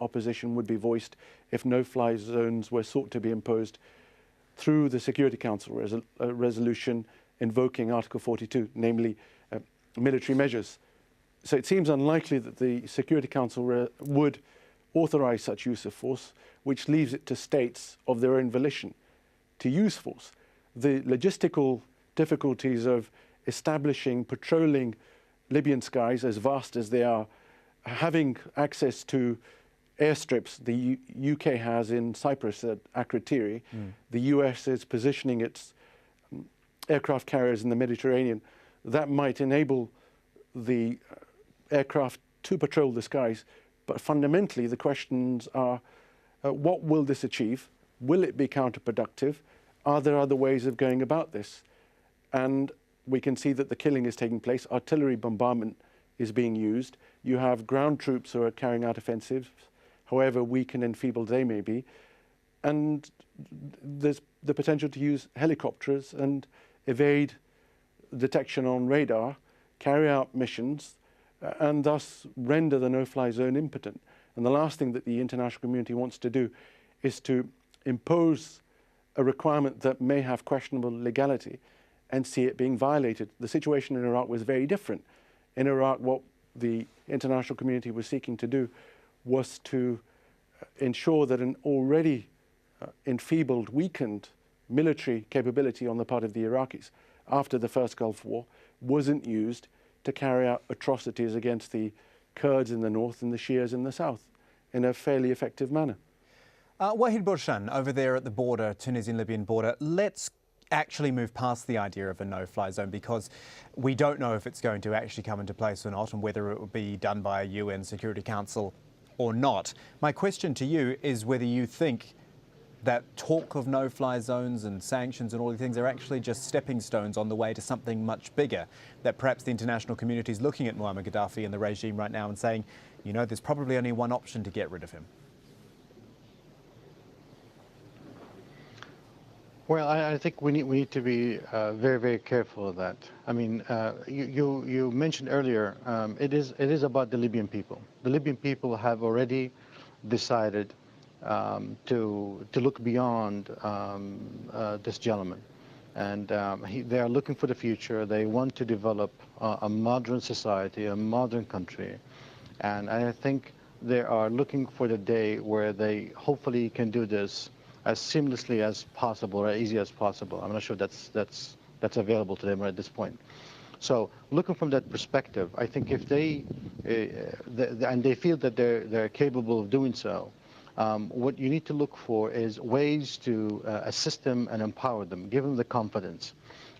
opposition would be voiced if no-fly zones were sought to be imposed through the Security Council resolution invoking Article 42, namely military measures. So it seems unlikely that the Security Council would authorize such use of force, which leaves it to states of their own volition to use force. The logistical difficulties of establishing, patrolling Libyan skies, as vast as they are, having access to airstrips the UK has in Cyprus at Akrotiri. The US is positioning its aircraft carriers in the Mediterranean. That might enable the aircraft to patrol the skies. But fundamentally, the questions are, what will this achieve? Will it be counterproductive? Are there other ways of going about this? And we can see that the killing is taking place. Artillery bombardment is being used. You have ground troops who are carrying out offensives, however weak and enfeebled they may be. And there's the potential to use helicopters and evade detection on radar, carry out missions, and thus render the no-fly zone impotent. And the last thing that the international community wants to do is to impose a requirement that may have questionable legality and see it being violated. The situation in Iraq was very different. In Iraq, what the international community was seeking to do was to ensure that an already enfeebled, weakened military capability on the part of the Iraqis after the first Gulf War wasn't used to carry out atrocities against the Kurds in the north and the Shias in the south in a fairly effective manner. Wahid Burshan, over there at the border, Tunisian-Libyan border, let's actually move past the idea of a no-fly zone, because we don't know if it's going to actually come into place or not, and whether it will be done by a UN Security Council or not. My question to you is whether you think that talk of no-fly zones and sanctions and all these things are actually just stepping stones on the way to something much bigger, that perhaps the international community is looking at Muammar Gaddafi and the regime right now and saying, you know, there's probably only one option to get rid of him. Well, I think we need to be very, very careful of that. I mean, you mentioned earlier, it is about the Libyan people. The Libyan people have already decided to look beyond this gentleman, and they are looking for the future. They want to develop a modern society, a modern country, and I think they are looking for the day where they hopefully can do this as seamlessly as possible, or as easy as possible. I'm not sure that's available to them at this point. So looking from that perspective, I think if they and they feel that they're capable of doing so, what you need to look for is ways to assist them and empower them, give them the confidence.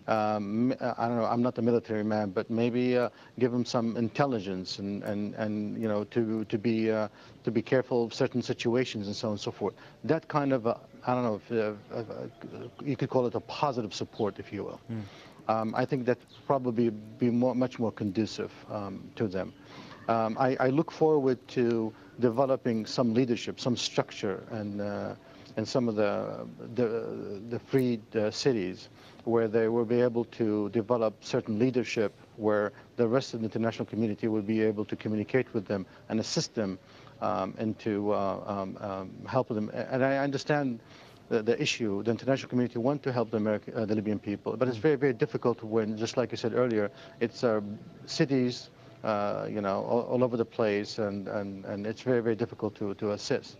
I don't know, I'm not a military man, but maybe give them some intelligence and you know, to be careful of certain situations and so on and so forth. That kind of I don't know if you could call it a positive support, if you will. I think that probably be much more conducive to them. I look forward to developing some leadership, some structure, and some of the freed cities, where they will be able to develop certain leadership, where the rest of the international community will be able to communicate with them and assist them and to help them. And I understand the issue. The international community want to help the Libyan people, but it's very, very difficult when, just like you said earlier, it's cities, you know, all over the place, and it's very, very difficult to assist.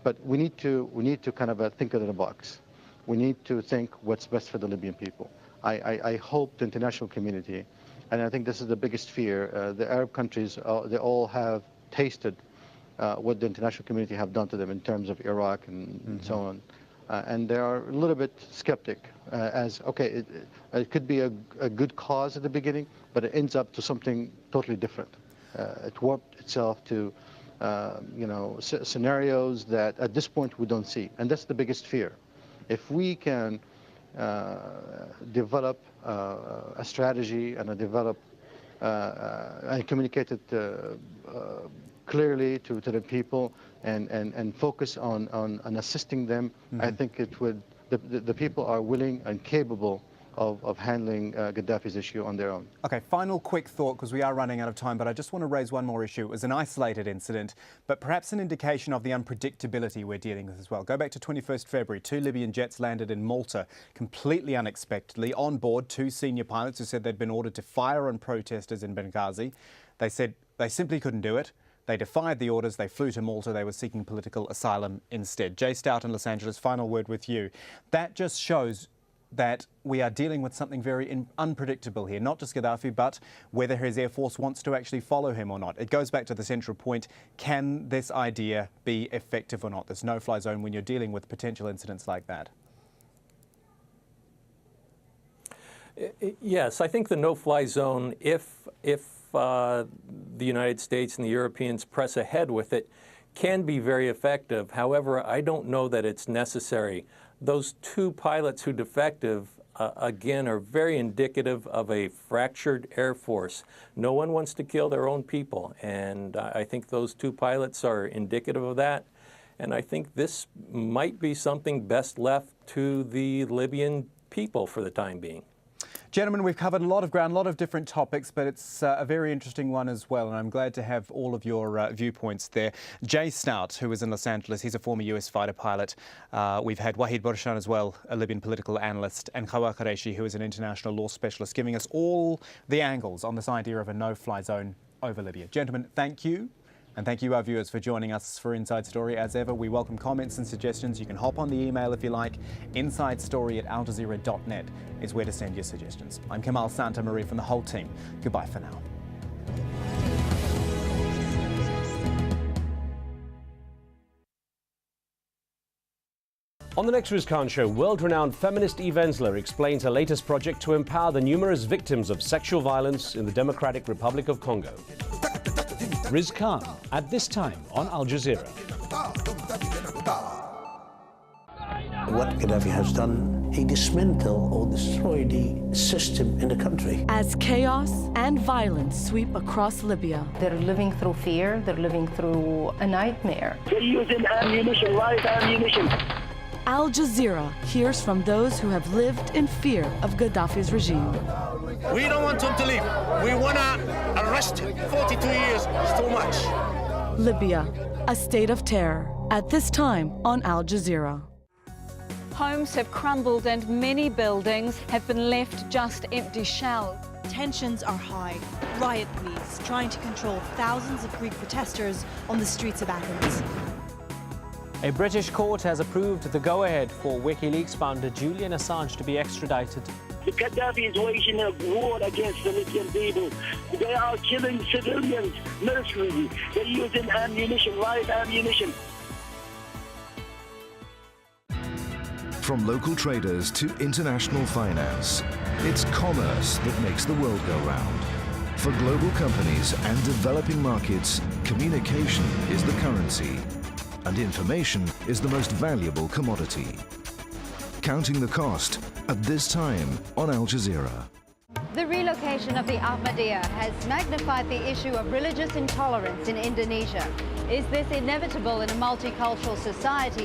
But we need to kind of think out of the box. We need to think what's best for the Libyan people. I hope the international community, and I think this is the biggest fear, the Arab countries, they all have tasted what the international community have done to them in terms of Iraq and so on. And they are a little bit skeptic as, okay, it could be a good cause at the beginning, but it ends up to something totally different. It warped itself to you know, scenarios that at this point we don't see. And that's the biggest fear. If we can develop a strategy and develop and communicate it clearly to the people and focus on assisting them, I think it would, the people are willing and capable of handling Gaddafi's issue on their own. Okay, final quick thought, because we are running out of time, but I just want to raise one more issue. It was an isolated incident, but perhaps an indication of the unpredictability we're dealing with as well. Go back to 21st February, 2 Libyan jets landed in Malta completely unexpectedly. On board, 2 senior pilots who said they'd been ordered to fire on protesters in Benghazi. They said they simply couldn't do it. They defied the orders, they flew to Malta, they were seeking political asylum instead. Jay Stout in Los Angeles, final word with you. That just shows that we are dealing with something very unpredictable here, not just Gaddafi, but whether his Air Force wants to actually follow him or not. It goes back to the central point, can this idea be effective or not, this no-fly zone, when you're dealing with potential incidents like that? Yes, I think the no-fly zone, if the United States and the Europeans press ahead with it, can be very effective. However, I don't know that it's necessary. Those 2 pilots who defected, again, are very indicative of a fractured Air Force. No one wants to kill their own people, and I think those 2 pilots are indicative of that. And I think this might be something best left to the Libyan people for the time being. Gentlemen, we've covered a lot of ground, a lot of different topics, but it's a very interesting one as well, and I'm glad to have all of your viewpoints there. Jay Stout, who was in Los Angeles, he's a former US fighter pilot. We've had Wahid Borshan as well, a Libyan political analyst, and Khawa Qureshi, who is an international law specialist, giving us all the angles on this idea of a no-fly zone over Libya. Gentlemen, thank you. And thank you, our viewers, for joining us for Inside Story. As ever, we welcome comments and suggestions. You can hop on the email if you like. InsideStory@AlJazeera.net is where to send your suggestions. I'm Kamal Santa Marie from the whole team. Goodbye for now. On the next Riz Khan Show, world-renowned feminist Eve Ensler explains her latest project to empower the numerous victims of sexual violence in the Democratic Republic of Congo. Riz Khan, at this time on Al Jazeera. What Gaddafi has done, he dismantled or destroyed the system in the country. As chaos and violence sweep across Libya, they're living through fear, they're living through a nightmare. They're using ammunition, live ammunition. Al Jazeera hears from those who have lived in fear of Gaddafi's regime. We don't want him to leave. We want to arrest him. 42 years is too much. Libya, a state of terror. At this time on Al Jazeera. Homes have crumbled and many buildings have been left just empty shells. Tensions are high. Riot police trying to control thousands of Greek protesters on the streets of Athens. A British court has approved the go-ahead for WikiLeaks founder Julian Assange to be extradited. Gaddafi is waging a war against the Libyan people. They are killing civilians mercilessly. They're using ammunition, live ammunition. From local traders to international finance, it's commerce that makes the world go round. For global companies and developing markets, communication is the currency. And information is the most valuable commodity. Counting the cost at this time on Al Jazeera. The relocation of the Ahmadiyya has magnified the issue of religious intolerance in Indonesia. Is this inevitable in a multicultural society?